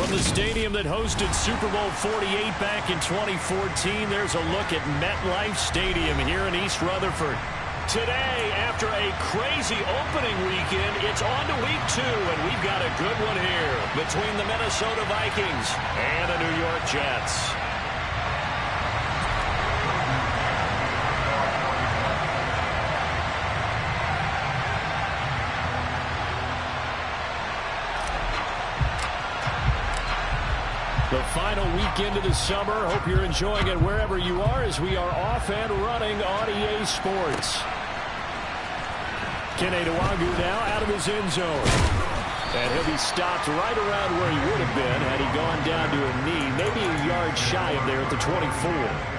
From the stadium that hosted Super Bowl 48 back in 2014, there's a look at MetLife Stadium here in East Rutherford. Today, after a crazy opening weekend, it's on to week 2, and we've got a good one here between the Minnesota Vikings and the New York Jets. The final weekend of the summer. Hope you're enjoying it wherever you are as we are off and running on EA Sports. Kene Nwangu now out of his end zone. And he'll be stopped right around where he would have been had he gone down to a knee, maybe a yard shy of there at the 24.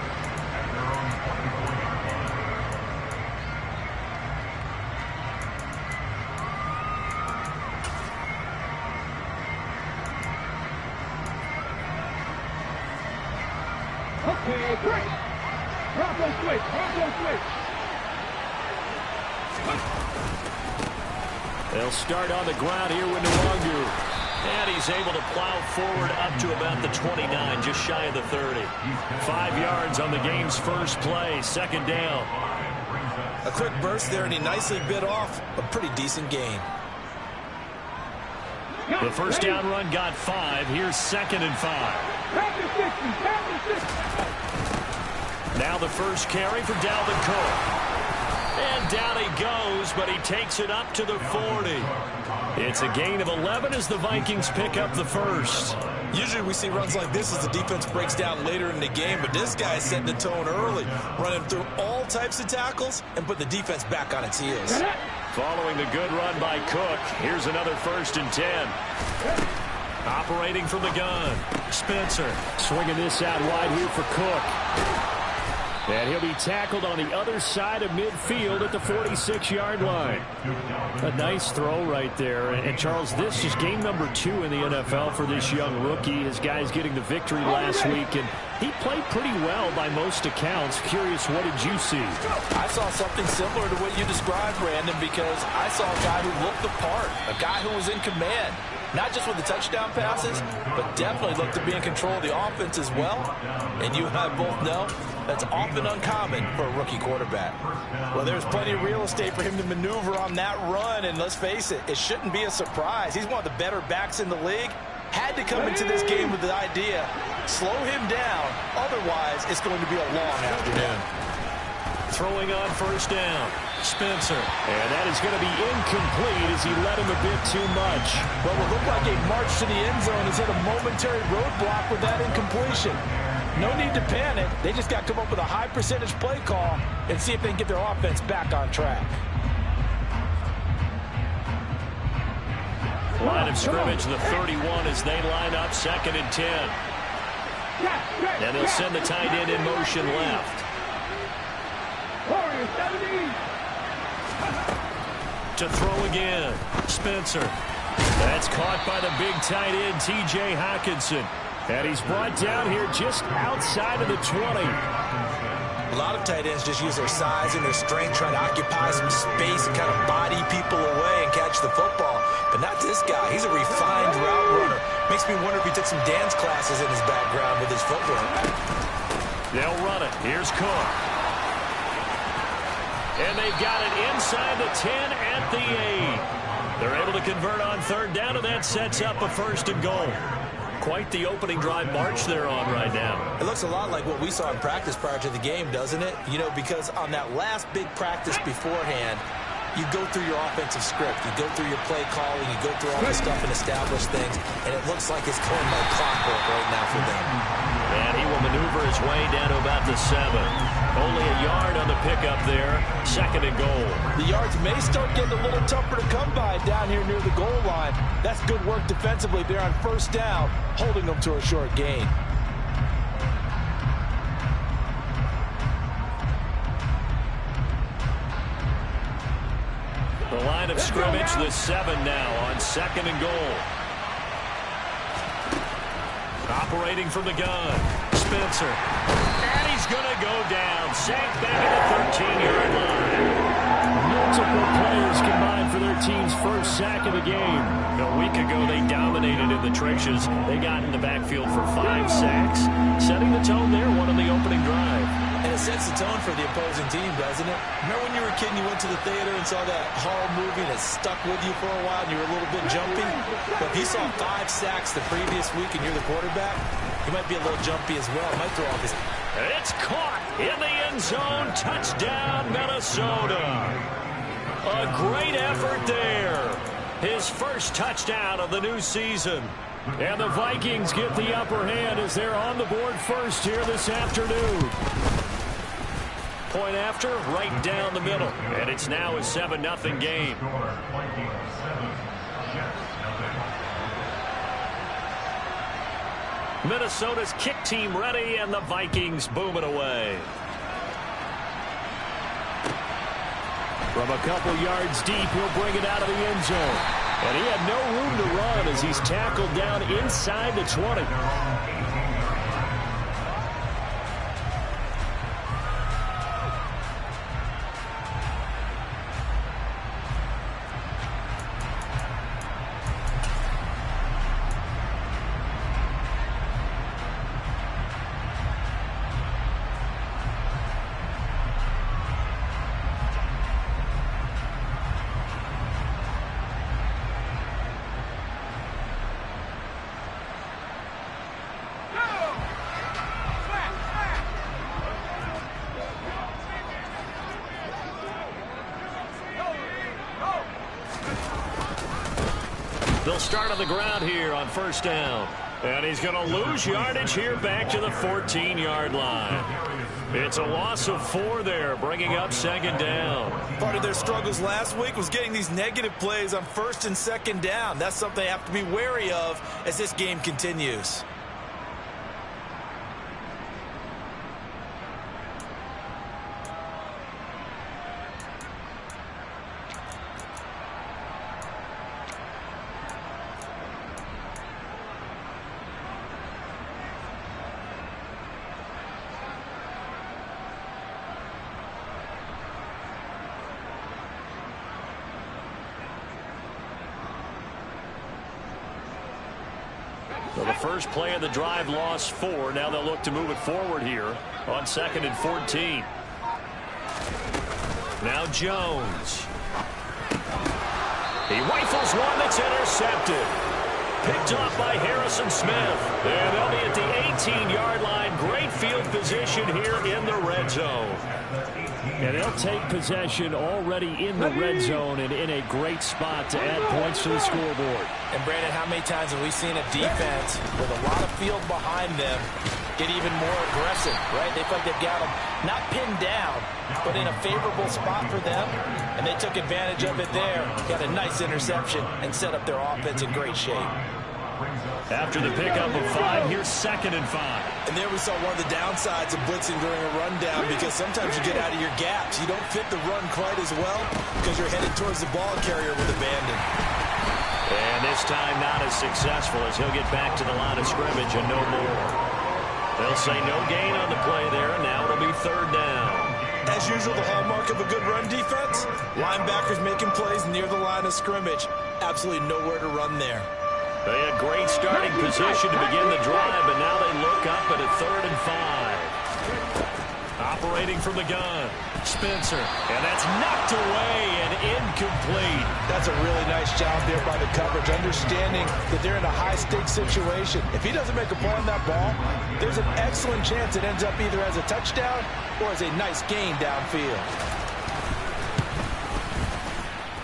Okay, quick! Bronco switch! Bronco switch! They'll start on the ground here with Nwangu. And he's able to plow forward up to about the 29, just shy of the 30. 5 yards on the game's first play, second down. A quick burst there, and he nicely bit off a pretty decent gain. The first down run got 5. Here's 2nd and 5. Now the first carry for Dalvin Cook. And down he goes, but he takes it up to the 40. It's a gain of 11 as the Vikings pick up the first. Usually we see runs like this as the defense breaks down later in the game, but this guy's setting the tone early, running through all types of tackles and put the defense back on its heels. Following the good run by Cook, here's another 1st and 10. Operating from the gun, Spencer swinging this out wide here for Cook. And he'll be tackled on the other side of midfield at the 46-yard line. A nice throw right there. And Charles, this is game number 2 in the NFL for this young rookie. His guys getting the victory last week, and he played pretty well by most accounts. Curious, what did you see? I saw something similar to what you described, Brandon, because I saw a guy who looked the part, a guy who was in command. Not just with the touchdown passes, but definitely looked to be in control of the offense as well. And you and I both know that's often uncommon for a rookie quarterback. Well, there's plenty of real estate for him to maneuver on that run, and let's face it, it shouldn't be a surprise. He's one of the better backs in the league. Had to come into this game with the idea, slow him down, otherwise it's going to be a long afternoon. Throwing on first down, Spencer. And that is going to be incomplete as he led him a bit too much. What would look like a march to the end zone is hit a momentary roadblock with that incompletion. No need to panic. They just got to come up with a high percentage play call and see if they can get their offense back on track. Line of scrimmage, the 31 as they line up 2nd and 10. And they'll send the tight end in motion left. To throw again, Spencer. That's caught by the big tight end, T.J. Hockenson. And he's brought down here just outside of the 20. A lot of tight ends just use their size and their strength, trying to occupy some space and kind of body people away and catch the football. But not this guy. He's a refined route runner. Makes me wonder if he took some dance classes in his background with his footwork. They'll run it. Here's Cook. And they've got it inside the 10 at the 8. They're able to convert on 3rd down, and that sets up a 1st and goal. Quite the opening drive march they're on right now. It looks a lot like what we saw in practice prior to the game, doesn't it? You know, because on that last big practice beforehand, you go through your offensive script, you go through your play calling, you go through all this stuff and establish things, and it looks like it's going like clockwork right now for them. And he will maneuver his way down to about the 7. Only a yard on the pickup there. 2nd and goal. The yards may start getting a little tougher to come by down here near the goal line. That's good work defensively there on 1st down, holding them to a short gain. The line of scrimmage, the 7 now on 2nd and goal. Operating from the gun, Spencer. And he's going to go down. Sacked back at the 13-yard line. Multiple players combined for their team's first sack of the game. A week ago, they dominated in the trenches. They got in the backfield for 5 sacks, setting the tone there, one on the opening drive. And it sets the tone for the opposing team, doesn't it? Remember when you were a kid and you went to the theater and saw that horror movie and it stuck with you for a while and you were a little bit jumpy? But if you saw 5 sacks the previous week and you're the quarterback, you might be a little jumpy as well. It might throw off his... It's caught in the end zone. Touchdown, Minnesota. A great effort there. His first touchdown of the new season. And the Vikings get the upper hand as they're on the board first here this afternoon. Point after, right down the middle. And it's now a 7-0 game. Minnesota's kick team ready, and the Vikings boom it away. From a couple yards deep, he'll bring it out of the end zone. And he had no room to run as he's tackled down inside the 20. They'll start on the ground here on first down. And he's going to lose yardage here back to the 14-yard line. It's a loss of 4 there, bringing up second down. Part of their struggles last week was getting these negative plays on first and second down. That's something they have to be wary of as this game continues. So the first play of the drive lost 4. Now they'll look to move it forward here on 2nd and 14. Now Jones. He rifles one that's intercepted. Picked off by Harrison Smith. And they'll be at the 18-yard line. Great field position here in the red zone. And they'll take possession already in the red zone and in a great spot to add points to the scoreboard. And Brandon, how many times have we seen a defense with a lot of field behind them get even more aggressive, right? They feel like they've got them not pinned down, but in a favorable spot for them, and they took advantage of it there. Got a nice interception and set up their offense in great shape. After the pickup of 5, here's 2nd and 5. And there we saw one of the downsides of blitzing during a rundown, because sometimes you get out of your gaps. You don't fit the run quite as well because you're headed towards the ball carrier with abandon. And this time not as successful as he'll get back to the line of scrimmage and no more. They'll say no gain on the play there, and now it'll be 3rd down. As usual, the hallmark of a good run defense, linebackers making plays near the line of scrimmage. Absolutely nowhere to run there. They had great starting position to begin the drive, but now they look up at a 3rd and 5. Operating from the gun, Spencer, and that's knocked away and incomplete. That's a really nice job there by the coverage, understanding that they're in a high-stakes situation. If he doesn't make a play on that ball, there's an excellent chance it ends up either as a touchdown or as a nice gain downfield.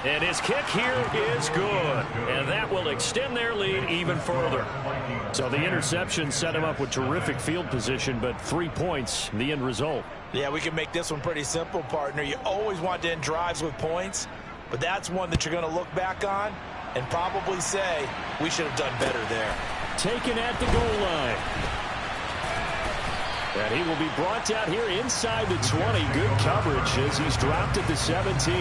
And his kick here is good. And that will extend their lead even further. So the interception set him up with terrific field position, but 3 points, the end result. Yeah, we can make this one pretty simple, partner. You always want to end drives with points, but that's one that you're going to look back on and probably say, we should have done better there. Taken at the goal line. And he will be brought down here inside the 20. Good coverage as he's dropped at the 17.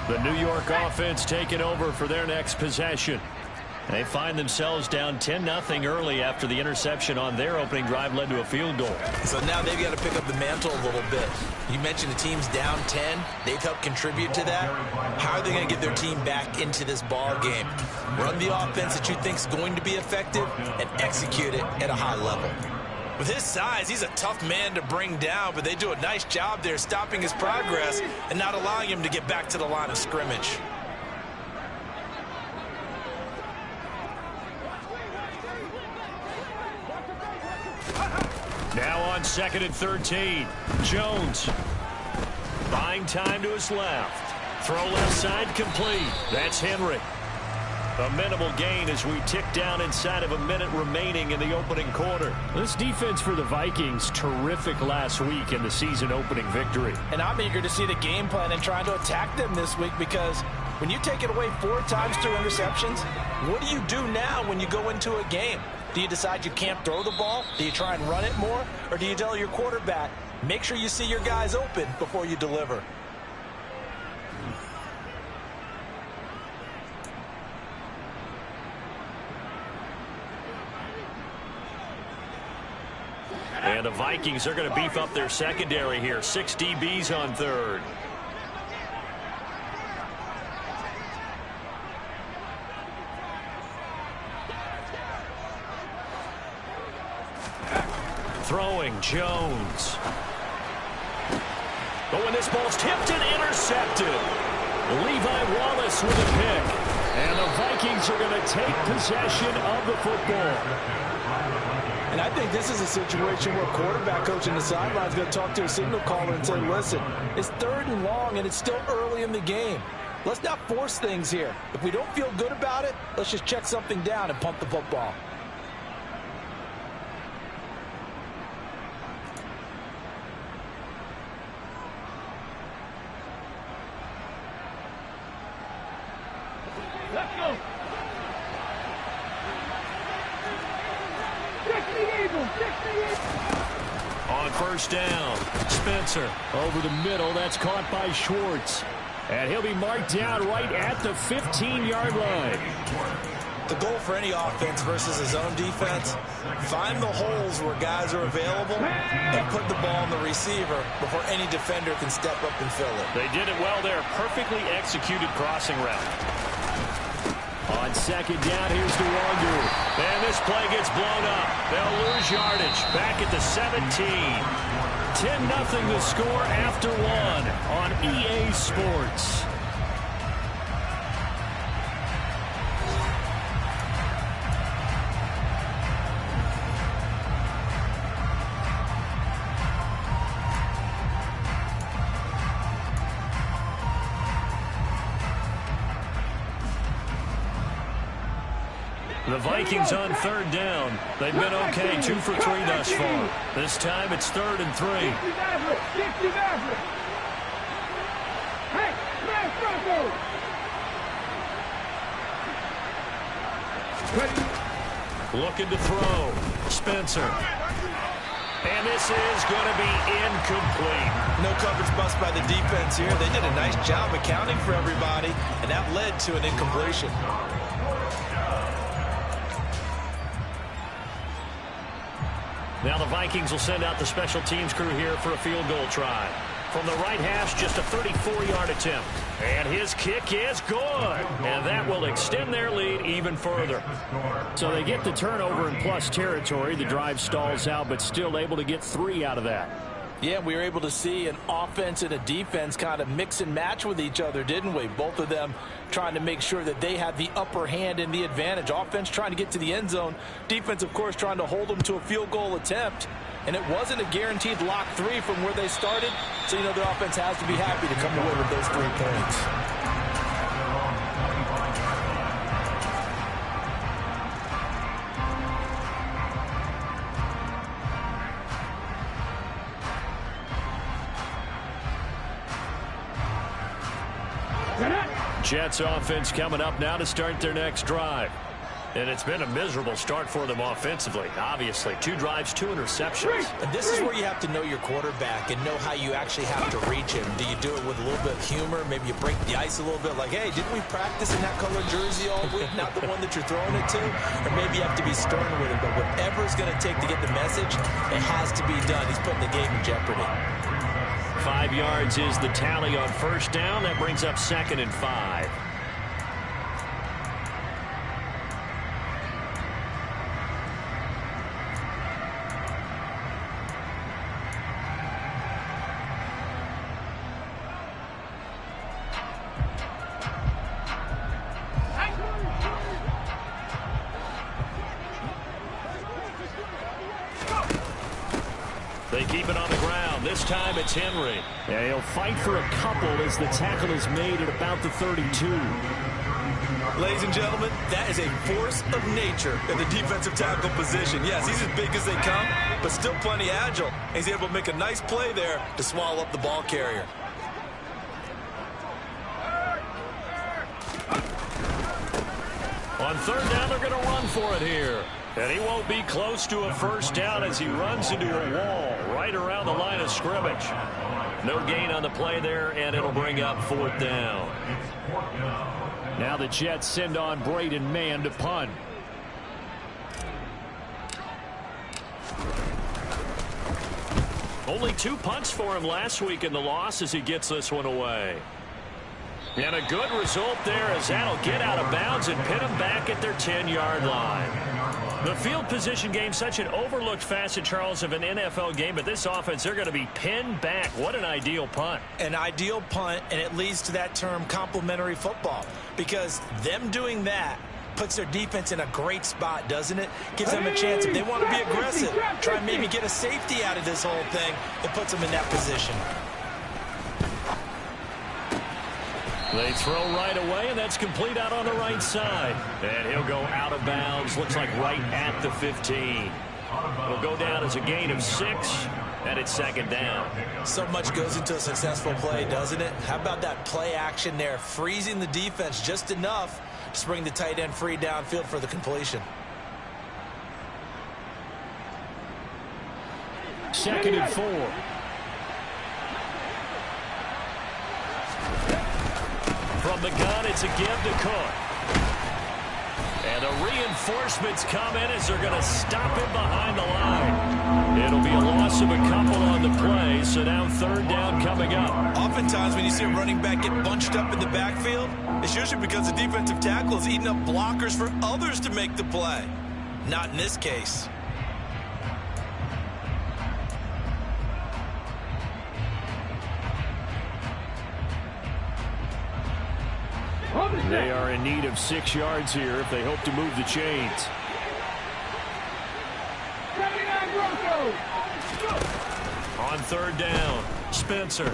The New York offense taking over for their next possession. They find themselves down 10-0 early after the interception on their opening drive led to a field goal. So now they've got to pick up the mantle a little bit. You mentioned the team's down 10. They've helped contribute to that. How are they going to get their team back into this ball game? Run the offense that you think is going to be effective and execute it at a high level. With his size, he's a tough man to bring down, but they do a nice job there stopping his progress and not allowing him to get back to the line of scrimmage. Now on 2nd and 13. Jones. Buying time to his left. Throw left side complete. That's Henry. A minimal gain as we tick down inside of a minute remaining in the opening quarter. This defense for the Vikings, terrific last week in the season opening victory. And I'm eager to see the game plan and trying to attack them this week, because when you take it away 4 times through interceptions, what do you do now when you go into a game? Do you decide you can't throw the ball? Do you try and run it more? Or do you tell your quarterback, make sure you see your guys open before you deliver? And the Vikings are going to beef up their secondary here. 6 DBs on 3rd. Throwing, Jones. But when this ball's tipped and intercepted, Levi Wallace with a pick. And the Vikings are going to take possession of the football. And I think this is a situation where quarterback coach in the sideline is going to talk to a signal caller and say, listen, it's 3rd and long and it's still early in the game. Let's not force things here. If we don't feel good about it, let's just check something down and pump the football. Let's go. On 1st down, Spencer over the middle. That's caught by Schwartz. And he'll be marked down right at the 15-yard line. The goal for any offense versus his own defense, find the holes where guys are available and put the ball on the receiver before any defender can step up and fill it. They did it well there. Perfectly executed crossing route. On 2nd down, here's the Wandu. And this play gets blown up. They'll lose yardage. Back at the 17. 10-0 the score after 1 on EA Sports. The Vikings on 3rd down. They've been okay, 2 for 3 thus far. This time it's 3rd and 3. Looking to throw. Spencer. And this is going to be incomplete. No coverage bust by the defense here. They did a nice job accounting for everybody, and that led to an incompletion. Now the Vikings will send out the special teams crew here for a field goal try. From the right hash, just a 34-yard attempt. And his kick is good. And that will extend their lead even further. So they get the turnover in plus territory. The drive stalls out, but still able to get 3 out of that. Yeah, we were able to see an offense and a defense kind of mix and match with each other, didn't we? Both of them trying to make sure that they had the upper hand and the advantage. Offense trying to get to the end zone. Defense, of course, trying to hold them to a field goal attempt. And it wasn't a guaranteed lock 3 from where they started. So, you know, the offense has to be happy to come away with those 3 points. Jets offense coming up now to start their next drive. And it's been a miserable start for them offensively, obviously. 2 drives, 2 interceptions. And this is where you have to know your quarterback and know how you actually have to reach him. Do you do it with a little bit of humor? Maybe you break the ice a little bit like, hey, didn't we practice in that color jersey all week, not the one that you're throwing it to? Or maybe you have to be stern with him. But whatever it's going to take to get the message, it has to be done. He's putting the game in jeopardy. 5 yards is the tally on first down. That brings up 2nd and 5. They keep it on the ground. This time it's Henry. Yeah, he'll fight for a couple as the tackle is made at about the 32. Ladies and gentlemen, that is a force of nature in the defensive tackle position. Yes, he's as big as they come, but still plenty agile. He's able to make a nice play there to swallow up the ball carrier. On third down, they're going to run for it here. And he won't be close to a first down as he runs into a wall right around the line of scrimmage. No gain on the play there, and it'll bring up 4th down. Now the Jets send on Braden Mann to punt. Only 2 punts for him last week in the loss as he gets this one away. And a good result there as that'll get out of bounds and pin them back at their 10-yard line. The field position game, such an overlooked facet, Charles, of an NFL game, but this offense, they're going to be pinned back. What an ideal punt. An ideal punt, and it leads to that term complementary football, because them doing that puts their defense in a great spot, doesn't it? Gives them a chance, if they want to be aggressive, try and maybe get a safety out of this whole thing. It puts them in that position. They throw right away, and that's complete out on the right side. And he'll go out of bounds, looks like right at the 15. It'll go down as a gain of 6, and it's 2nd down. So much goes into a successful play, doesn't it? How about that play action there, freezing the defense just enough to bring the tight end free downfield for the completion. 2nd and 4. From the gun, it's a give to Cook. And the reinforcements come in as they're going to stop him behind the line. It'll be a loss of a couple on the play, so now 3rd down coming up. Oftentimes when you see a running back get bunched up in the backfield, it's usually because the defensive tackle is eating up blockers for others to make the play. Not in this case. They are in need of 6 yards here if they hope to move the chains. On 3rd down, Spencer.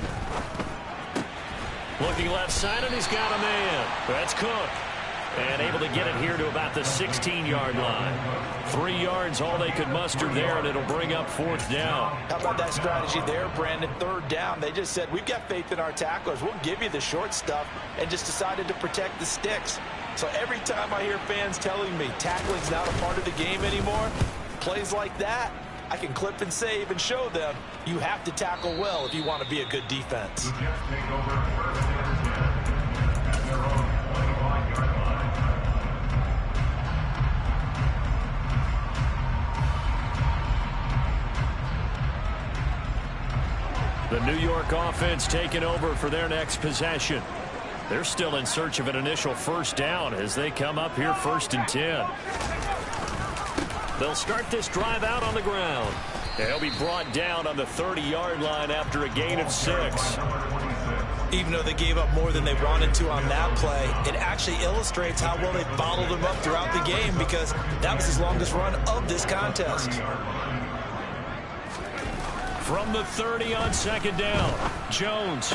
Looking left side, and he's got a man. That's Cook. And able to get it here to about the 16-yard line. 3 yards, all they could muster there, and it'll bring up 4th down. How about that strategy there, Brandon? 3rd down, they just said, we've got faith in our tacklers. We'll give you the short stuff, and just decided to protect the sticks. So every time I hear fans telling me tackling's not a part of the game anymore, plays like that, I can clip and save and show them you have to tackle well if you want to be a good defense. The New York offense taking over for their next possession. They're still in search of an initial first down as they come up here 1st and 10. They'll start this drive out on the ground. They'll be brought down on the 30-yard line after a gain of 6. Even though they gave up more than they wanted to on that play, it actually illustrates how well they bottled them up throughout the game, because that was his longest run of this contest. From the 30 on 2nd down, Jones.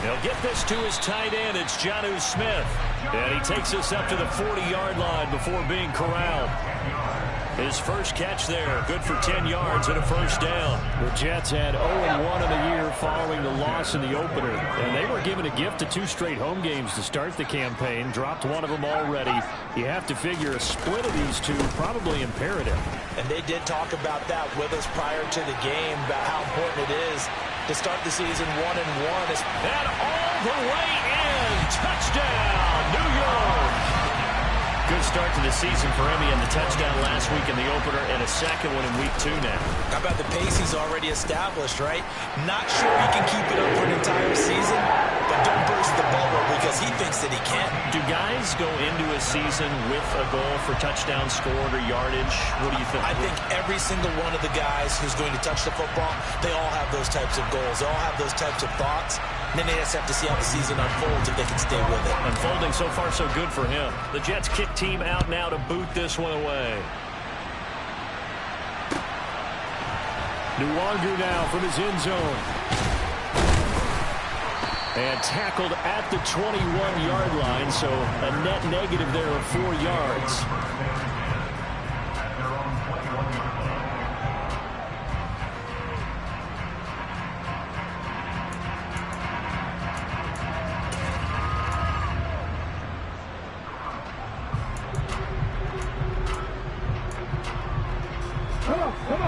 He'll get this to his tight end. It's Jonnu Smith. And he takes us up to the 40-yard line before being corralled. His first catch there, good for 10 yards and a first down. The Jets had 0-1 in the year following the loss in the opener. And they were given a gift of 2 straight home games to start the campaign. Dropped one of them already. You have to figure a split of these two probably imperative. And they did talk about that with us prior to the game, about how important it is to start the season 1-1. And all the way in. Touchdown, New York. Good start to the season for Emmy and the touchdown last week in the opener and a second one in week 2 now. How about the pace he's already established, right? Not sure he can keep it up for an entire season, but don't burst the bubble because he thinks that he can. Do guys go into a season with a goal for touchdown scored or yardage? What do you think? I think every single one of the guys who's going to touch the football, they all have those types of goals. They all have those types of thoughts. And then they just have to see how the season unfolds if they can stay with it. Unfolding so far so good for him. The Jets kick team out now to boot this one away. Nwangu now from his end zone. And tackled at the 21-yard line, so a net negative there of 4 yards.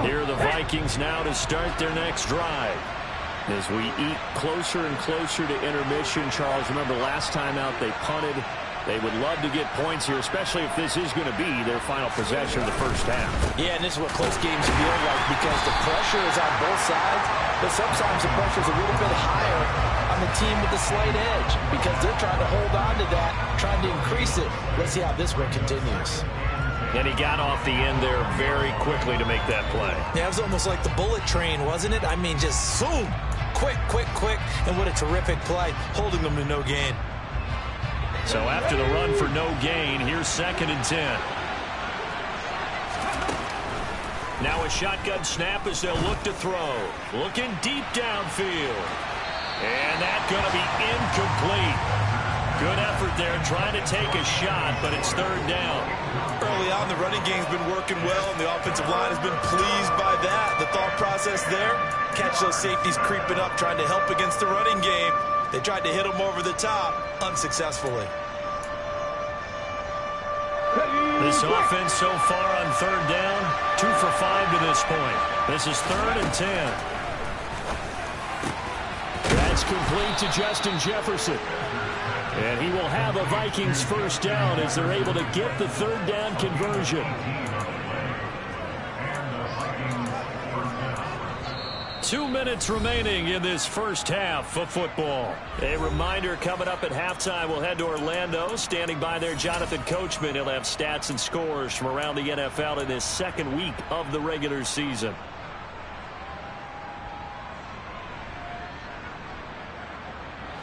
Here are the Vikings now to start their next drive. As we eat closer and closer to intermission, Charles, remember last time out they punted. They would love to get points here, especially if this is going to be their final possession of the first half. Yeah, and this is what close games feel like because the pressure is on both sides, but sometimes the pressure is a little bit higher on the team with the slight edge because they're trying to hold on to that, trying to increase it. Let's see how this one continues. And he got off the end there very quickly to make that play. Yeah, it was almost like the bullet train, wasn't it? I mean, just zoom, quick, quick, quick, and what a terrific play, holding them to no gain. So after the run for no gain, here's 2nd and 10. Now a shotgun snap as they'll look to throw. Looking deep downfield. And that's going to be incomplete. Good effort there trying to take a shot, but it's 3rd down. Early on, the running game's been working well, and the offensive line has been pleased by that. The thought process there, catch those safeties creeping up, trying to help against the running game. They tried to hit them over the top, unsuccessfully. This offense so far on 3rd down, 2 for 5 to this point. This is 3rd and 10. That's complete to Justin Jefferson. And he will have a Vikings first down as they're able to get the 3rd down conversion. 2 minutes remaining in this first half of football. A reminder coming up at halftime, we'll head to Orlando. Standing by there, Jonathan Coachman. He'll have stats and scores from around the NFL in his 2nd week of the regular season.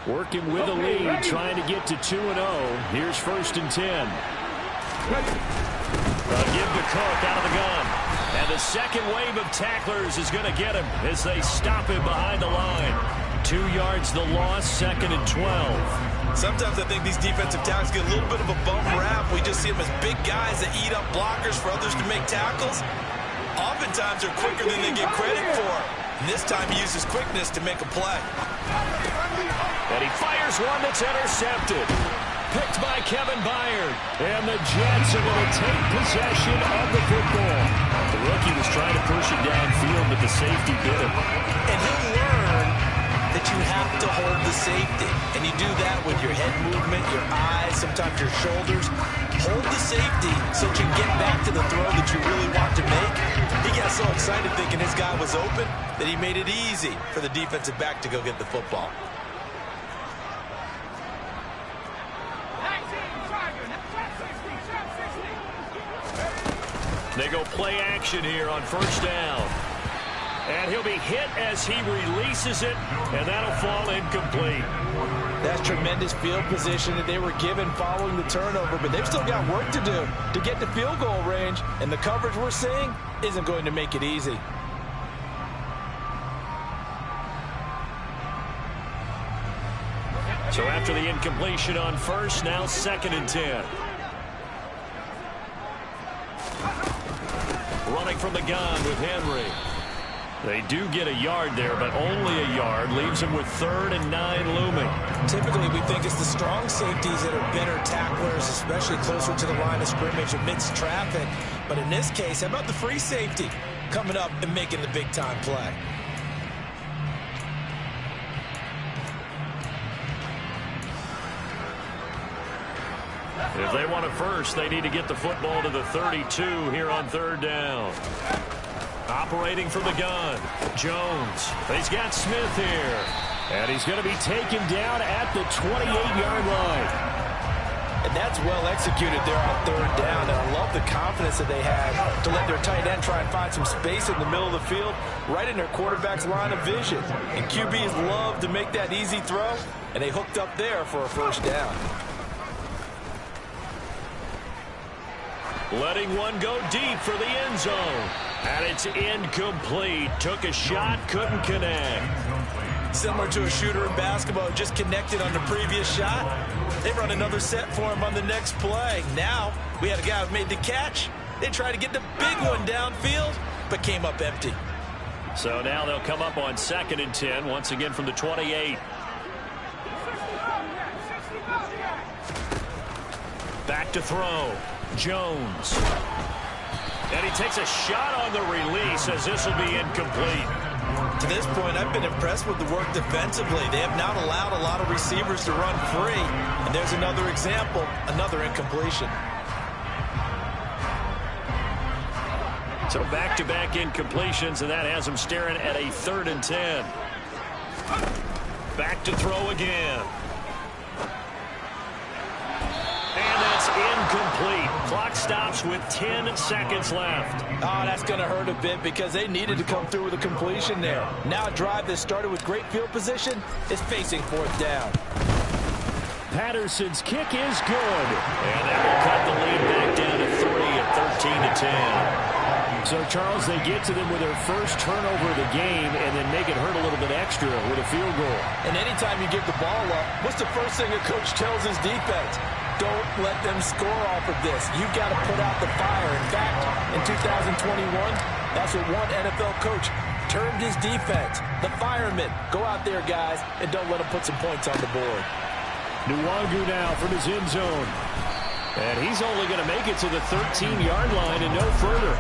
Working with a lead, trying to get to 2-0. Here's 1st and 10. They'll give to Cook out of the gun. And the second wave of tacklers is going to get him as they stop him behind the line. 2 yards the loss, 2nd and 12. Sometimes I think these defensive tackles get a little bit of a bum rap. We just see them as big guys that eat up blockers for others to make tackles. Oftentimes they're quicker than they get credit for. And this time he uses quickness to make a play. And he fires one that's intercepted. Picked by Kevin Byard. And the Jets are going to take possession of the football. The rookie was trying to push it downfield, but the safety bit him. And he'll learn that you have to hold the safety. And you do that with your head movement, your eyes, sometimes your shoulders. Hold the safety so that you can get back to the throw that you really want to make. He got so excited thinking his guy was open that he made it easy for the defensive back to go get the football. They go play action here on 1st down. And he'll be hit as he releases it, and that'll fall incomplete. That's tremendous field position that they were given following the turnover, but they've still got work to do to get to field goal range, and the coverage we're seeing isn't going to make it easy. So after the incompletion on 1st, now 2nd and 10. from the gun with Henry. They do get a yard there, but only a yard. Leaves them with 3rd and 9 looming. Typically, we think it's the strong safeties that are better tacklers, especially closer to the line of scrimmage amidst traffic. But in this case, how about the free safety coming up and making the big-time play? If they want it first, they need to get the football to the 32 here on 3rd down. Operating from the gun, Jones. He's got Smith here. And he's going to be taken down at the 28-yard line. And that's well executed there on 3rd down. And I love the confidence that they had to let their tight end try and find some space in the middle of the field, right in their quarterback's line of vision. And QBs love to make that easy throw, and they hooked up there for a 1st down. Letting one go deep for the end zone. And it's incomplete. Took a shot, couldn't connect. Similar to a shooter in basketball who just connected on the previous shot. They run another set for him on the next play. Now, we had a guy who made the catch. They tried to get the big one downfield, but came up empty. So now they'll come up on 2nd and 10, once again from the 28. Back to throw. Jones. And he takes a shot on the release as this will be incomplete. To this point, I've been impressed with the work defensively. They have not allowed a lot of receivers to run free. And there's another example, another incompletion. So back-to-back incompletions, and that has them staring at a 3rd and 10. Back to throw again. And that's incomplete. Clock stops with 10 seconds left. Oh, that's going to hurt a bit because they needed to come through with a completion there. Now a drive that started with great field position is facing 4th down. Patterson's kick is good. And that will cut the lead back down to 3 at 13 to 10. So, Charles, they get to them with their first turnover of the game and then make it hurt a little bit extra with a field goal. And anytime you give the ball up, what's the first thing a coach tells his defense? Don't let them score off of this. You've got to put out the fire. In fact, in 2021, that's what one NFL coach termed his defense. The firemen. Go out there, guys, and don't let them put some points on the board. Nwangu now from his end zone. And he's only going to make it to the 13-yard line and no further.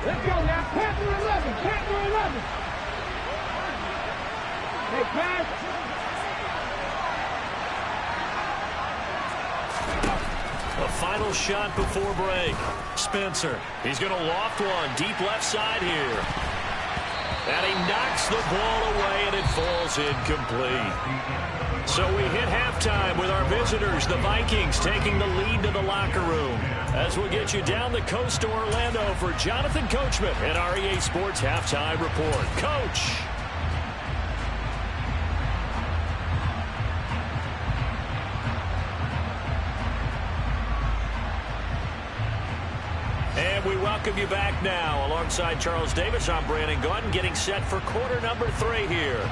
Let's go now. Panther 11. Panther 11. Hey, pass. A final shot before break. Spencer. He's going to loft one deep left side here. And he knocks the ball away, and it falls incomplete. So we hit halftime with our visitors, the Vikings, taking the lead to the locker room. As we'll get you down the coast to Orlando for Jonathan Coachman and our EA Sports Halftime Report. Coach. And we welcome you back now. Alongside Charles Davis, I'm Brandon Gaudin, getting set for quarter number 3 here.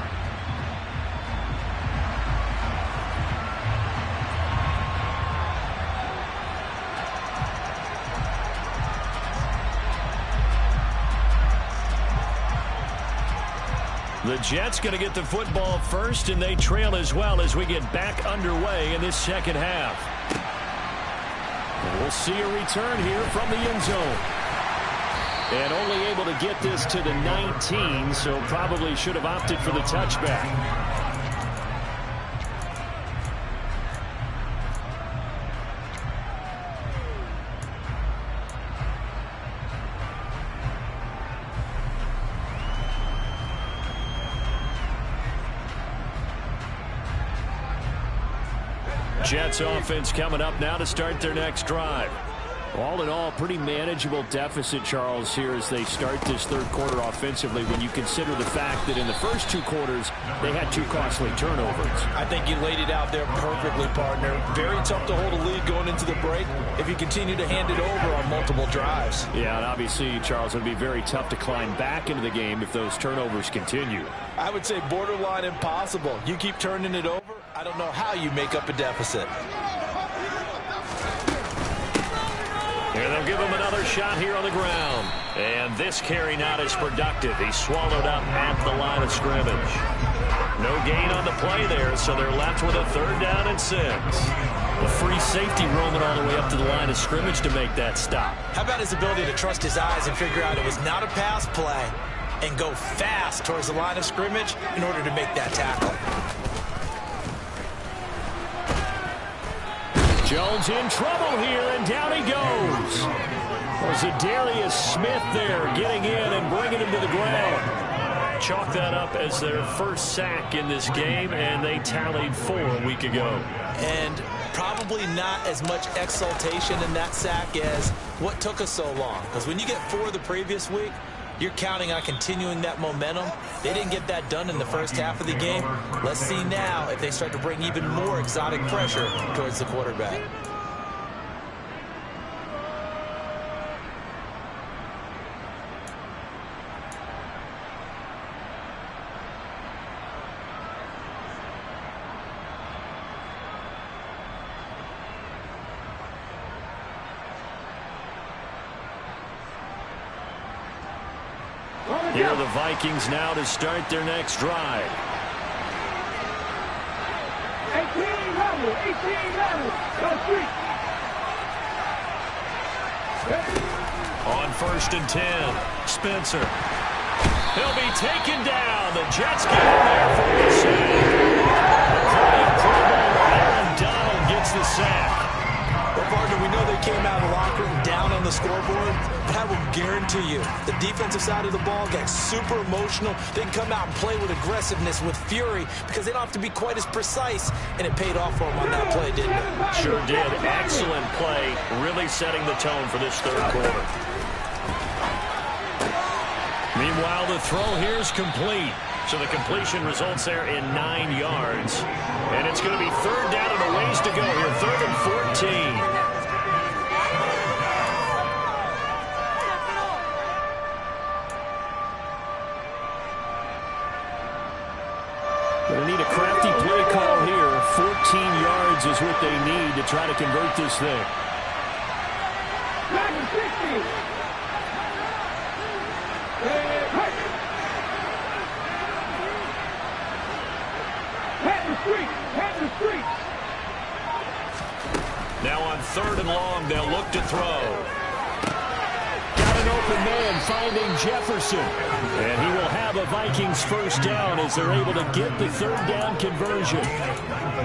The Jets going to get the football first, and they trail as well as we get back underway in this second half. And we'll see a return here from the end zone. And only able to get this to the 19, so probably should have opted for the touchback. Jets offense coming up now to start their next drive. All in all, pretty manageable deficit, Charles, here as they start this third quarter offensively when you consider the fact that in the first 2 quarters, they had 2 costly turnovers. I think you laid it out there perfectly, partner. Very tough to hold a lead going into the break if you continue to hand it over on multiple drives. Yeah, and obviously, Charles, it would be very tough to climb back into the game if those turnovers continue. I would say borderline impossible. You keep turning it over, I don't know how you make up a deficit. Here they'll give him another shot here on the ground. And this carry not as productive. He's swallowed up at the line of scrimmage. No gain on the play there, so they're left with a 3rd down and 6. A free safety roaming all the way up to the line of scrimmage to make that stop. How about his ability to trust his eyes and figure out it was not a pass play and go fast towards the line of scrimmage in order to make that tackle. Jones in trouble here, and down he goes. Was it Darius Smith there getting in and bringing him to the ground? Chalk that up as their first sack in this game, and they tallied 4 a week ago. And probably not as much exultation in that sack as what took us so long. Because when you get 4 the previous week, you're counting on continuing that momentum. They didn't get that done in the first half of the game. Let's see now if they start to bring even more exotic pressure towards the quarterback. Here are the Vikings now to start their next drive. 18-level, 18-level, go street. On 1st and 10, Spencer. He'll be taken down. The Jets get in there for the sack. The Pro Bowler Aaron Donald gets the sack. Well, partner, we know they came out of the locker room down on the scoreboard, but I will guarantee you the defensive side of the ball got super emotional. They can come out and play with aggressiveness, with fury, because they don't have to be quite as precise, and it paid off for them on that play, didn't it? Sure did. Excellent play, really setting the tone for this 3rd quarter. Meanwhile, the throw here is complete. So the completion results there in 9 yards. And it's going to be 3rd down and a ways to go here. 3rd and 14. Going to need a crafty play call here. 14 yards is what they need to try to convert this thing. 60. Now on 3rd and long, they'll look to throw. Got an open man finding Jefferson. And he will have a Vikings 1st down as they're able to get the 3rd down conversion.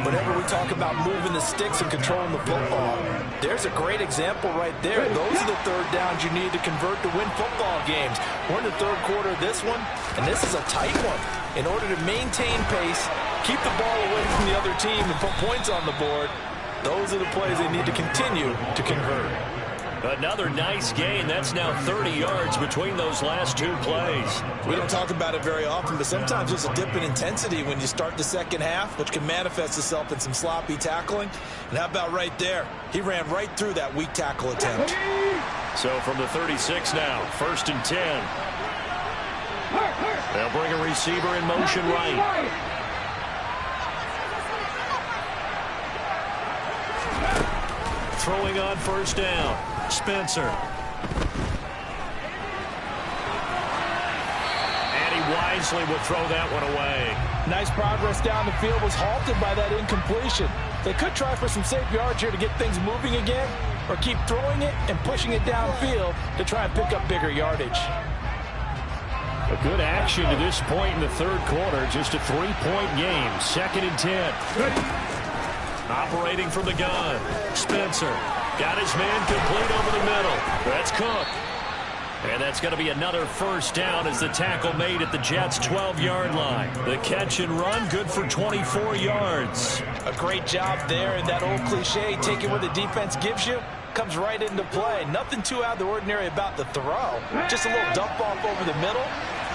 Whenever we talk about moving the sticks and controlling the football, there's a great example right there. Those are the 3rd downs you need to convert to win football games. We're in the 3rd quarter of this one, and this is a tight one. In order to maintain pace, keep the ball away from the other team, and put points on the board, those are the plays they need to continue to convert. Another nice gain. That's now 30 yards between those last 2 plays. We don't talk about it very often, but sometimes there's a dip in intensity when you start the second half, which can manifest itself in some sloppy tackling. And how about right there? He ran right through that weak tackle attempt. So from the 36 now, 1st and 10. They'll bring a receiver in motion right. Throwing on 1st down. Spencer. And he wisely would throw that one away. Nice progress down the field, was halted by that incompletion. They could try for some safe yards here to get things moving again, or keep throwing it and pushing it downfield to try and pick up bigger yardage. A good action to this point in the 3rd quarter. Just a 3-point game. 2nd and 10. Operating from the gun. Spencer. Got his man complete over the middle. That's Cook. And that's going to be another 1st down as the tackle made at the Jets' 12-yard line. The catch and run, good for 24 yards. A great job there, and that old cliche, taking what the defense gives you, comes right into play. Nothing too out of the ordinary about the throw. Just a little dump off over the middle.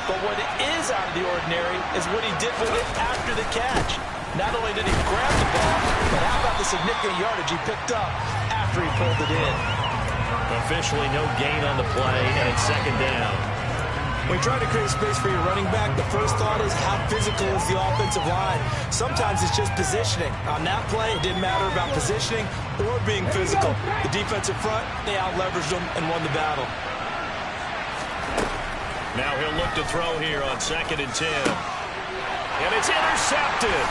But what is out of the ordinary is what he did with it after the catch. Not only did he grab the ball, but how about the significant yardage he picked up after he pulled it in. Officially no gain on the play, and it's 2nd down. When you try to create space for your running back, the first thought is how physical is the offensive line. Sometimes it's just positioning. On that play, it didn't matter about positioning or being physical. The defensive front, they out-leveraged them and won the battle. Now he'll look to throw here on 2nd and 10. And it's intercepted.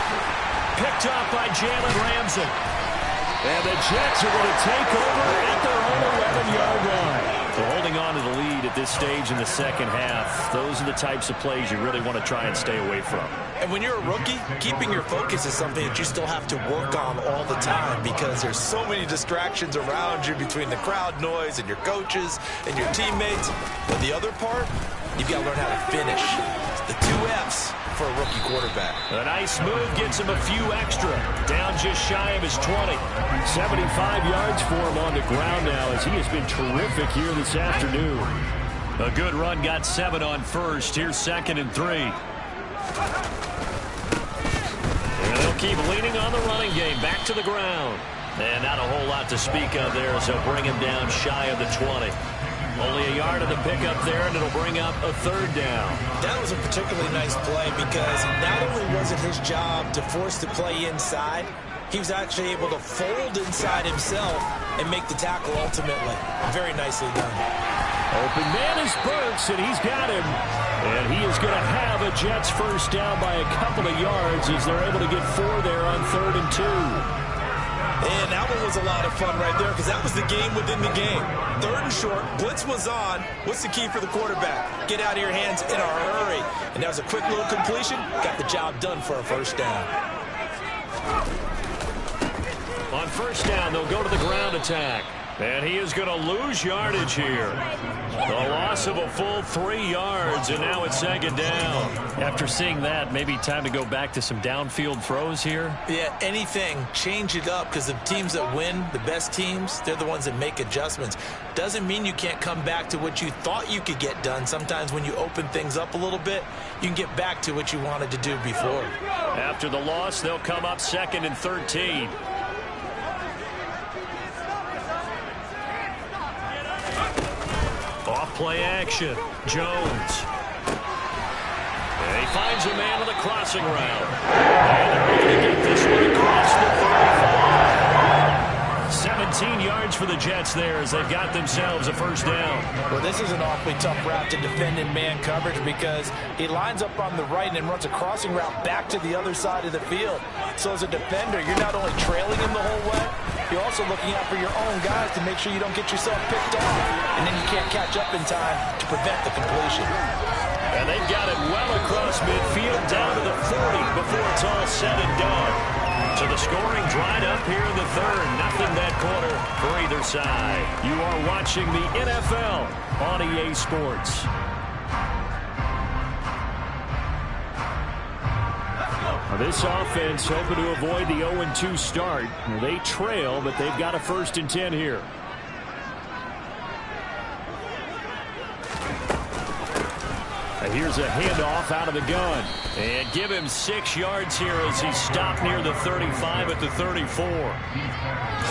Picked off by Jalen Ramsey. And the Jets are going to take over at their own 11-yard line. They're holding on to the lead at this stage in the second half. Those are the types of plays you really want to try and stay away from. And when you're a rookie, keeping your focus is something that you still have to work on all the time because there's so many distractions around you between the crowd noise and your coaches and your teammates. But the other part, you've got to learn how to finish. It's the 2 F's for a rookie quarterback. A nice move gets him a few extra. Down just shy of his 20. 75 yards for him on the ground now as he has been terrific here this afternoon. A good run got 7 on first. Here's 2nd and 3. And they'll keep leaning on the running game. Back to the ground. And not a whole lot to speak of there as they'll bring him down shy of the 20. Only a yard of the pickup there, and it'll bring up a 3rd down. That was a particularly nice play because not only was it his job to force the play inside, he was actually able to fold inside himself and make the tackle ultimately. Very nicely done. Open man is Burks, and he's got him. And he is going to have a Jets first down by a couple of yards as they're able to get 4 there on 3rd and 2. And that one was a lot of fun right there because that was the game within the game. 3rd and short, blitz was on. What's the key for the quarterback? Get out of your hands in a hurry. And that was a quick little completion. Got the job done for a first down. On first down, they'll go to the ground attack. And he is going to lose yardage here. The loss of a full 3 yards, and now it's 2nd down. After seeing that, maybe time to go back to some downfield throws here. Yeah, anything. Change it up because the teams that win, the best teams, they're the ones that make adjustments. Doesn't mean you can't come back to what you thought you could get done. Sometimes when you open things up a little bit, you can get back to what you wanted to do before. After the loss, they'll come up 2nd and 13. Off-play action. Jones. And he finds a man on the crossing route. And they're able to get this one across the 35. 17 yards for the Jets there as they've got themselves a first down. Well, this is an awfully tough route to defend in man coverage because he lines up on the right and then runs a crossing route back to the other side of the field. So as a defender, you're not only trailing him the whole way, you're also looking out for your own guys to make sure you don't get yourself picked off. And then you can't catch up in time to prevent the completion. And they've got it well across midfield down to the 40 before it's all said and done. So the scoring dried up here in the 3rd. Nothing that quarter for either side. You are watching the NFL on EA Sports. This offense hoping to avoid the 0-2 start. They trail, but they've got a 1st and 10 here. And here's a handoff out of the gun. And give him 6 yards here as he's stopped near the 35 at the 34.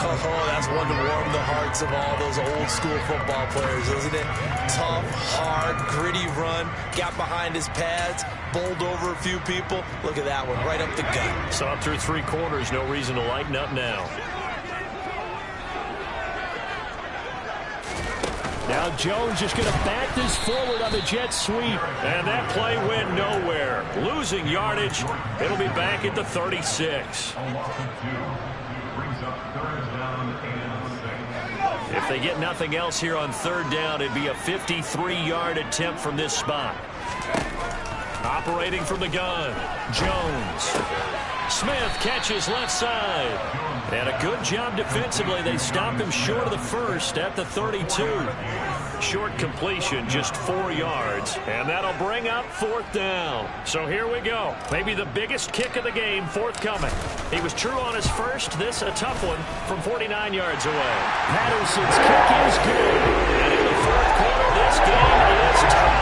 Oh, that's one to warm the hearts of all those old school football players, isn't it? Tough, hard, gritty run. Got behind his pads, bowled over a few people. Look at that one, right up the gut. Saw through 3 quarters, no reason to lighten up now. Now Jones just going to bat this forward on the Jets sweep. And that play went nowhere. Losing yardage. It'll be back at the 36. If they get nothing else here on 3rd down, it'd be a 53-yard attempt from this spot. Operating from the gun, Jones. Smith catches left side. And a good job defensively. They stop him short of the 1st at the 32. Short completion, just 4 yards. And that'll bring up 4th down. So here we go. Maybe the biggest kick of the game forthcoming. He was true on his first. This a tough one from 49 yards away. Patterson's kick is good. And in the 4th quarter, this game is tied.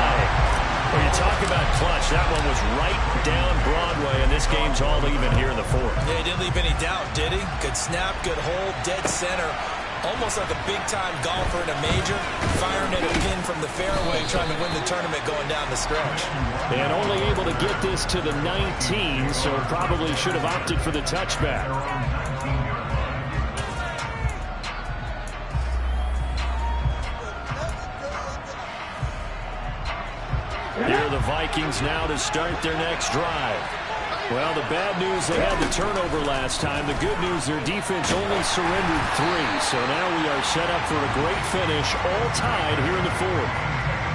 When you talk about clutch, that one was right down Broadway, and this game's all even here in the 4th. Yeah, he didn't leave any doubt, did he? Good snap, good hold, dead center. Almost like a big-time golfer in a major, firing at a pin from the fairway, trying to win the tournament going down the stretch. And only able to get this to the 19, so probably should have opted for the touchback. Here are the Vikings now to start their next drive. Well, the bad news, they had the turnover last time. The good news, their defense only surrendered 3. So now we are set up for a great finish, all tied here in the fourth.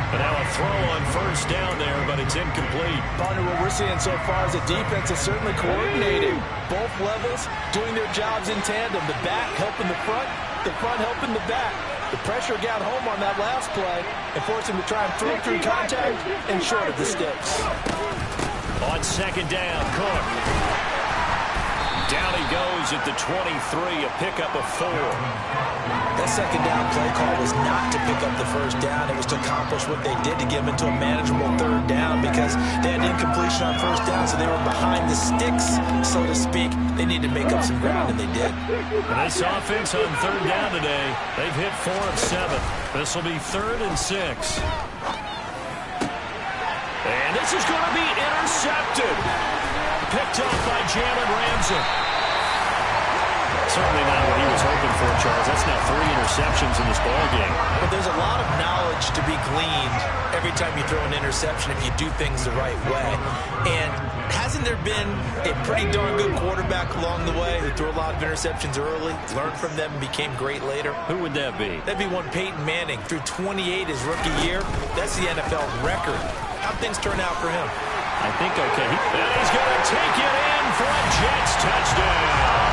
And now a throw on first down there, but it's incomplete. Partner, what we're seeing so far is the defense is certainly coordinated. Both levels doing their jobs in tandem. The back helping the front helping the back. The pressure got home on that last play and forced him to try and throw through contact and short of the sticks. On second down, Cook. Down he goes at the 23, a pickup of 4. That second down play call was not to pick up the first down. It was to accomplish what they did to get them into a manageable third down because they had incompletion on first down, so they were behind the sticks, so to speak. They needed to make up some ground, and they did. And this offense on third down today, they've hit 4 of 7. This will be 3rd and 6. And this is going to be intercepted. Picked off by Jalen Ramsey. Certainly not what he was hoping for, Charles. That's now 3 interceptions in this ballgame. But there's a lot of knowledge to be gleaned every time you throw an interception if you do things the right way. And hasn't there been a pretty darn good quarterback along the way who threw a lot of interceptions early, learned from them, and became great later? Who would that be? That'd be one Peyton Manning. Threw 28 his rookie year. That's the NFL record. How'd things turn out for him? I think okay. And he's going to take it in for a Jets touchdown.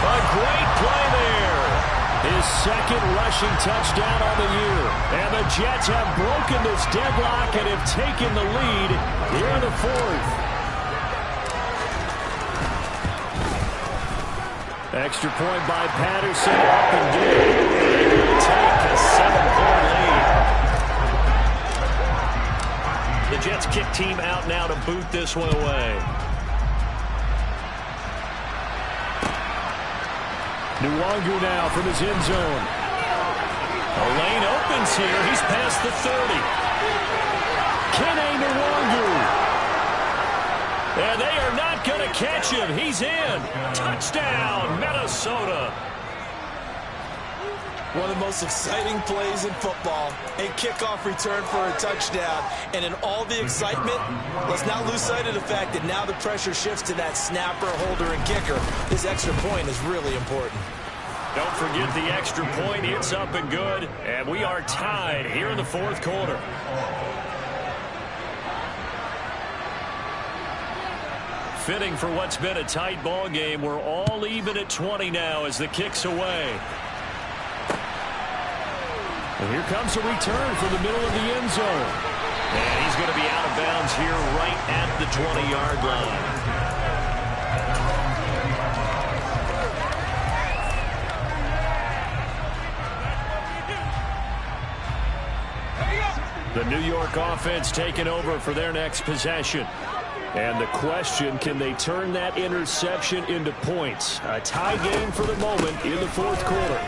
A great play there. His second rushing touchdown on the year. And the Jets have broken this deadlock and have taken the lead here in the fourth. Extra point by Patterson. Up and good. They will take a 7-point lead. The Jets kick team out now to boot this one away. Nwangu now from his end zone. A lane opens here. He's past the 30. Kene Nwangu. And they are not going to catch him. He's in. Touchdown, Minnesota. One of the most exciting plays in football, a kickoff return for a touchdown. And in all the excitement, let's not lose sight of the fact that now the pressure shifts to that snapper, holder, and kicker. This extra point is really important. Don't forget the extra point. It's up and good. And we are tied here in the fourth quarter. Fitting for what's been a tight ball game. We're all even at 20 now as the kick's away. And here comes a return from the middle of the end zone. And he's going to be out of bounds here right at the 20-yard line. The New York offense taking over for their next possession. And the question, can they turn that interception into points? A tie game for the moment in the fourth quarter.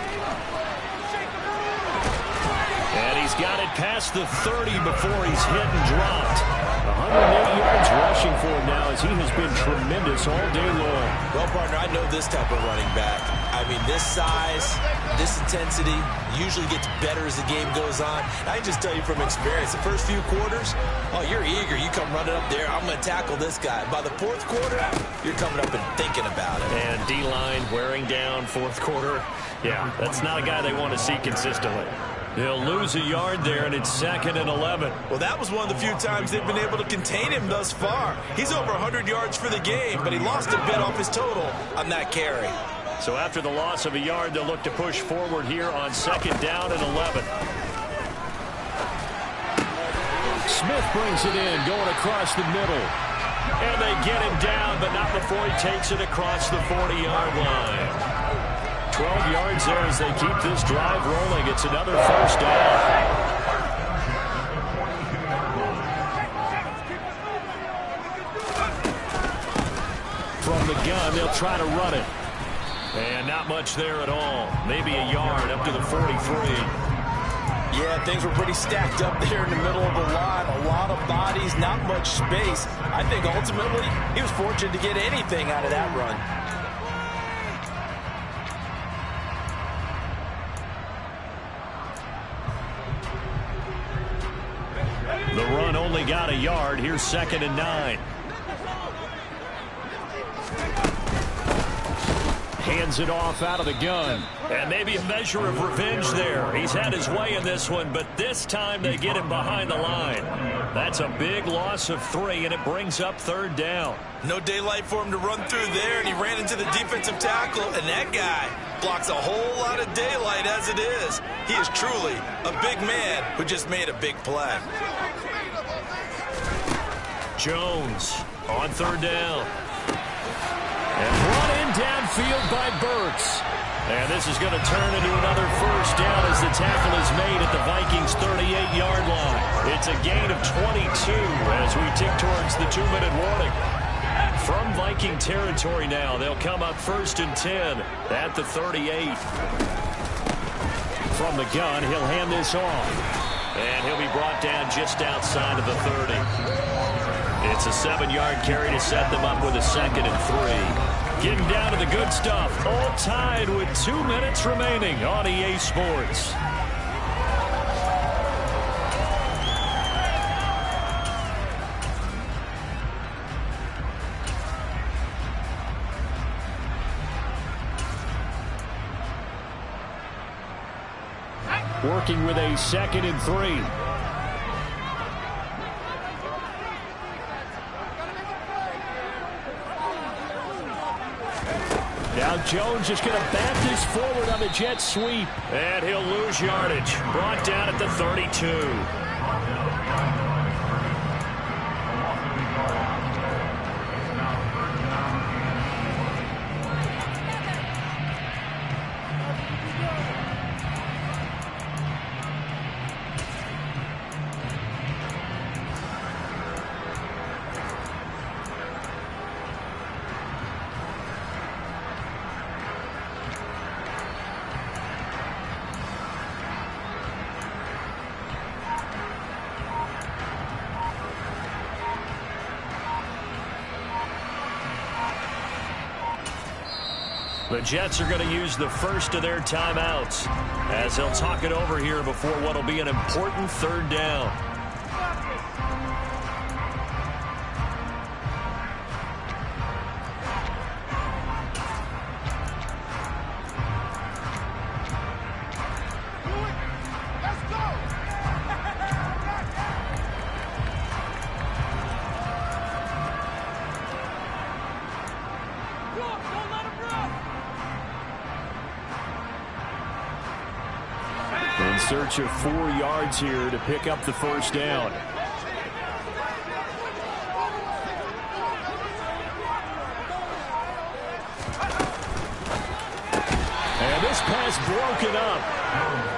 And he's got it past the 30 before he's hit and dropped. 108 yards rushing for him now as he has been tremendous all day long. Well, partner, I know this type of running back. I mean, this size, this intensity usually gets better as the game goes on. I can just tell you from experience, the first few quarters, oh, you're eager. You come running up there, I'm going to tackle this guy. By the fourth quarter, you're coming up and thinking about it. And D-line wearing down fourth quarter. Yeah, that's not a guy they want to see consistently. They'll lose a yard there, and it's 2nd and 11. Well, that was one of the few times they've been able to contain him thus far. He's over 100 yards for the game, but he lost a bit off his total on that carry. So after the loss of a yard, they'll look to push forward here on 2nd down and 11. Smith brings it in, going across the middle. And they get him down, but not before he takes it across the 40-yard line. 12 yards there as they keep this drive rolling. It's another first down. From the gun, they'll try to run it. And not much there at all. Maybe a yard up to the 43. Yeah, things were pretty stacked up there in the middle of the line. A lot of bodies, not much space. I think ultimately he was fortunate to get anything out of that run. The run only got a yard. Here's 2nd and 9. Hands it off out of the gun. And maybe a measure of revenge there. He's had his way in this one, but this time they get him behind the line. That's a big loss of 3, and it brings up 3rd down. No daylight for him to run through there, and he ran into the defensive tackle, and that guy blocks a whole lot of daylight as it is. He is truly a big man who just made a big play. Jones on 3rd down. And brought in downfield by Burks. And this is going to turn into another 1st down as the tackle is made at the Vikings' 38-yard line. It's a gain of 22 as we tick towards the 2-minute warning. From Viking territory now, they'll come up 1st and 10 at the 38. From the gun, he'll hand this off. And he'll be brought down just outside of the 30. It's a 7-yard carry to set them up with a 2nd and 3. Getting down to the good stuff. All tied with 2 minutes remaining on EA Sports. Working with a 2nd and 3. Now Jones is going to bat this forward on the jet sweep. And he'll lose yardage. Brought down at the 32. The Jets are going to use the first of their timeouts as they'll talk it over here before what will be an important 3rd down. In search of 4 yards here to pick up the 1st down. And this pass broken up.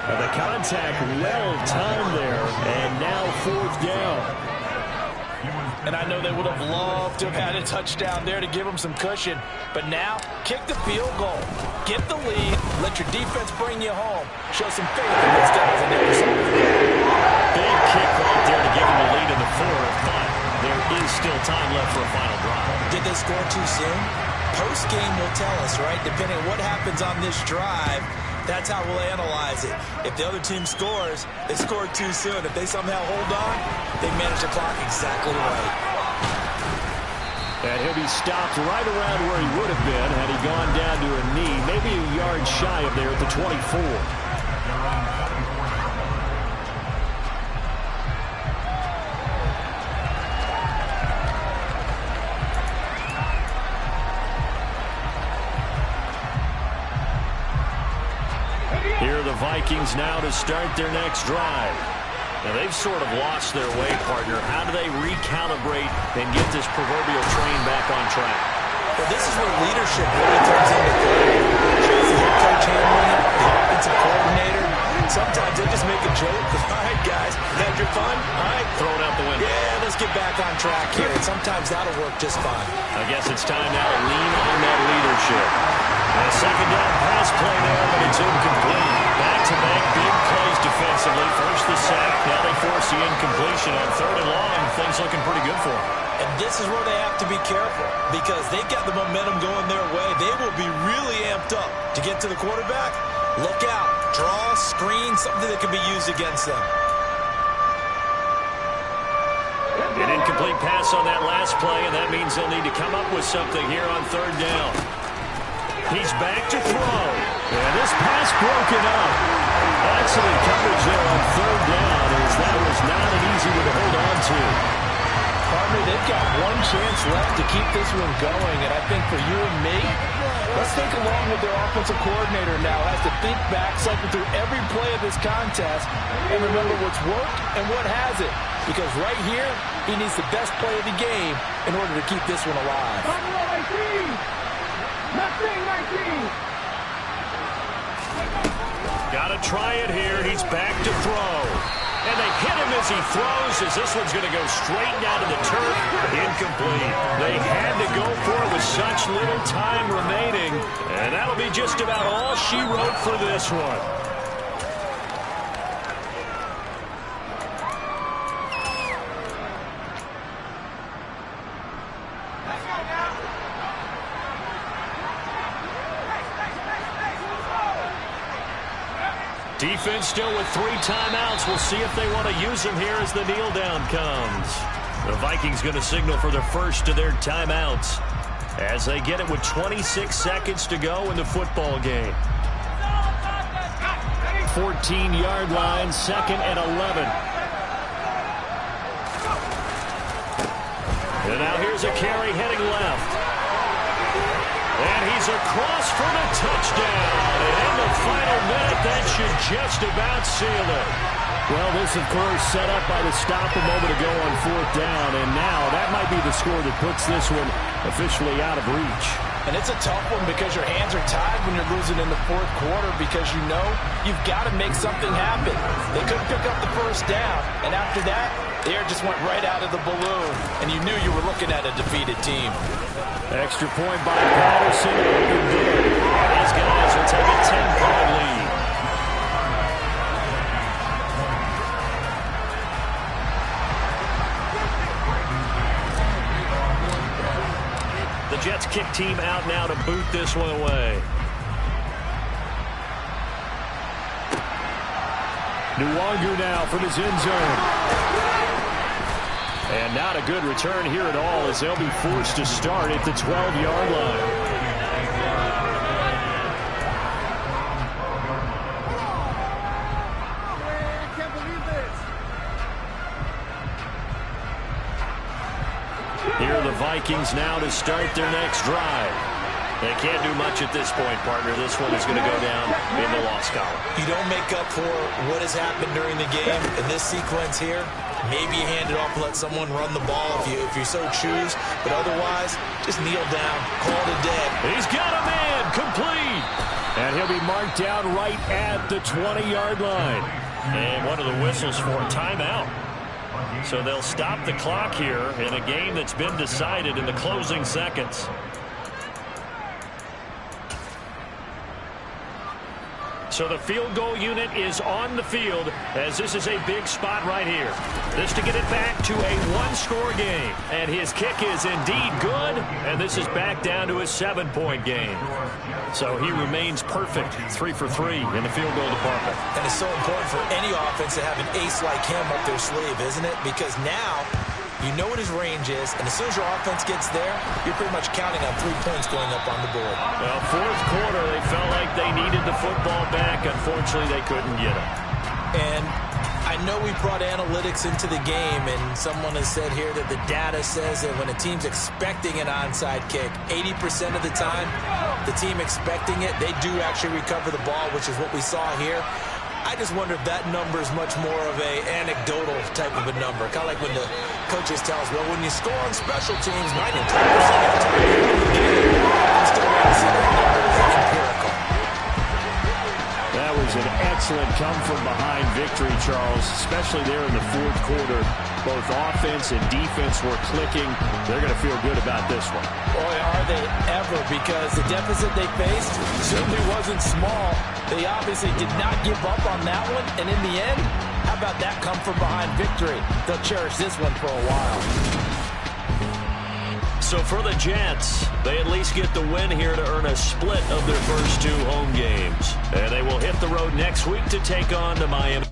And the contact well timed there. And now 4th down. And I know they would have loved to have had a touchdown there to give them some cushion. But now, kick the field goal. Get the lead. Let your defense bring you home. Show some faith in those guys on the other side of the field. Big kick right there to give them the lead in the 4th. But there is still time left for a final drive. Did they score too soon? Post-game will tell us, right? Depending on what happens on this drive, that's how we'll analyze it. If the other team scores, they scored too soon. If they somehow hold on, they manage the clock exactly right. And he'll be stopped right around where he would have been had he gone down to a knee, maybe a yard shy of there at the 24. Here are the Vikings now to start their next drive. Now, they've sort of lost their way, partner. How do they recalibrate and get this proverbial train back on track? Well, this is where leadership really comes into play. As the head coach handling it, the offensive coordinator, sometimes they just make a joke. All right, guys, had your fun? All right. Throw it out the window. Yeah, let's get back on track here. And sometimes that'll work just fine. I guess it's time now to lean on that leadership. A second down pass play there, but it's incomplete. Back-to-back big plays defensively. First the sack, now they force the incompletion on 3rd and long. Things looking pretty good for them. And this is where they have to be careful because they got the momentum going their way. They will be really amped up to get to the quarterback. Look out. Draw, screen, something that can be used against them. An incomplete pass on that last play, and that means they'll need to come up with something here on 3rd down. He's back to throw. And this pass broken up. Excellent coverage there on 3rd down, as that was not an easy one to hold on to. Partner, they've got one chance left to keep this one going, and I think for you and me, let's think along with their offensive coordinator now. Has to think back, cycle through every play of this contest, and remember what's worked and what hasn't. Because right here, he needs the best play of the game in order to keep this one alive. 19. Got to try it here. He's back to throw. And they hit him as he throws, as this one's going to go straight down to the turf. Incomplete. They had to go for it with such little time remaining. And that'll be just about all she wrote for this one. Defense still with 3 timeouts. We'll see if they want to use them here as the kneel down comes. The Vikings going to signal for the first of their timeouts as they get it with 26 seconds to go in the football game. 14-yard line, 2nd and 11. And now here's a carry heading left. And he's across for the touchdown. And in the final minute, that should just about seal it. Well, this, of course, set up by the stop a moment ago on 4th down. And now that might be the score that puts this one officially out of reach. And it's a tough one because your hands are tied when you're losing in the 4th quarter because you know you've got to make something happen. They couldn't pick up the first down. And after that, the air just went right out of the balloon. And you knew you were looking at a defeated team. Extra point by Patterson. These guys will take a 10-point lead. The Jets kick team out now to boot this one away. Nwangu now from his end zone. And not a good return here at all as they'll be forced to start at the 12-yard line. Here are the Vikings now to start their next drive. They can't do much at this point, partner. This one is going to go down in the loss column. You don't make up for what has happened during the game in this sequence here. Maybe you hand it off and let someone run the ball if you so choose. But otherwise, just kneel down, call it a day. He's got a man, complete. And he'll be marked down right at the 20-yard line. And one of the whistles for a timeout. So they'll stop the clock here in a game that's been decided in the closing seconds. So the field goal unit is on the field as this is a big spot right here. This to get it back to a one-score game. And his kick is indeed good. And this is back down to a 7-point game. So he remains perfect, 3 for 3 in the field goal department. And it's so important for any offense to have an ace like him up their sleeve, isn't it? Because now you know what his range is, and as soon as your offense gets there, you're pretty much counting on 3 points going up on the board. Well, 4th quarter, they felt like they needed the football back. Unfortunately, they couldn't get it. And I know we brought analytics into the game, and someone has said here that the data says that when a team's expecting an onside kick, 80% of the time, the team expecting it, they do actually recover the ball, which is what we saw here. I just wonder if that number is much more of a anecdotal type of a number. Kind of like when the coaches tell us, well, when you score on special teams, 92% of the time you win the game. I'm still going to see that number as empirical. That was was an excellent come-from-behind victory, Charles, especially there in the fourth quarter. Both offense and defense were clicking. They're going to feel good about this one. Boy, are they ever, because the deficit they faced certainly wasn't small. They obviously did not give up on that one, and in the end, how about that come-from-behind victory? They'll cherish this one for a while. So for the Jets, they at least get the win here to earn a split of their first 2 home games. And they will hit the road next week to take on the Miami.